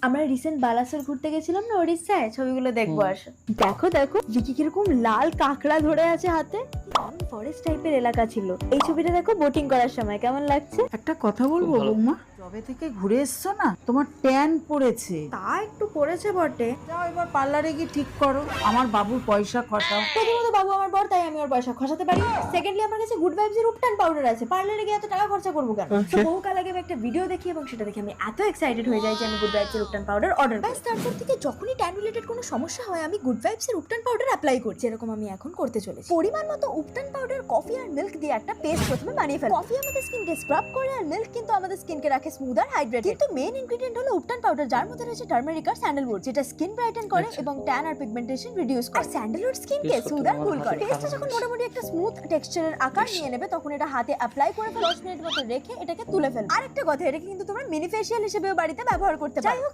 আমরা রিসেন্ট বালাসোর ঘুরতে গেছিলাম না ওড়িশায়, ছবিগুলো দেখবো আসো। দেখো দেখো ভিকি কিরকম লাল কাঁকড়া ধরে আছে হাতে, ফরেস্ট টাইপের এলাকা ছিল। এই ছবিটা দেখো বোটিং করার সময় কেমন লাগছে। একটা কথা বলবো বৌমা, যবে থেকে ঘুরে এসছো না তোমার ট্যান পড়েছে। তা একটু পড়েছে বটে। যাও এবার পার্লারে গিয়ে ঠিক করো, আমার বাবুর পয়সা খসাও। প্রথমত বাবু আমার বর, তাই আমি ওর পয়সা খসাতে পারি। সেকেন্ডলি আমার কাছে গুড ভাইবস এর উপটান পাউডার আছে, পার্লারে গিয়ে এত টাকা খরচা করবো কেন? তো বহুকাল আগে আমি একটা ভিডিও দেখি এবং সেটা দেখে আমি এত এক্সাইটেড হয়ে যাই যে আমি গুড ভাইবস এর উপটান পাউডার অর্ডার করি। তারপর থেকে যখনই ট্যান রিলেটেড কোনো সমস্যা হয় আমি গুড ভাইবস এর উপটান পাউডার অ্যাপ্লাই করি, যেরকম আমি এখন করতে চলেছি। পরিমাণ মতো উপটান পাউডার, কফি আর মিল্ক দিয়ে একটা পেস্ট প্রথমে বানিয়ে ফেলি। কফি আমাদের স্কিনকে স্ক্রাব করে আর মিল্ক কিন্তু আমাদের স্কিনকে রাখে স্মুথ আর হাইড্রেটেড। কিন্তু মেইন ইনগ্রেডিয়েন্ট হলো উপটান পাউডার, যার মধ্যে রয়েছে টার্মারিক আর স্যান্ডেলউড, যেটা স্কিন ব্রাইটেন করে এবং ট্যান আর পিগমেন্টেশন রিডিউস করে। আর স্যান্ডেলউড স্কিনকে স্মুথ আর কুল করে। পেস্টটা যখন মোটামুটি একটা স্মুথ টেক্সচারের আকার নিয়ে নেবে তখন এটা হাতে অ্যাপ্লাই করে 10 মিনিট মতো রেখে এটাকে তুলে ফেলবে। আরেকটা কথা, এটাকে কিন্তু তোমরা মিনি ফেশিয়াল হিসেবেও বাড়িতে ব্যবহার করতে পারো। যাই হোক,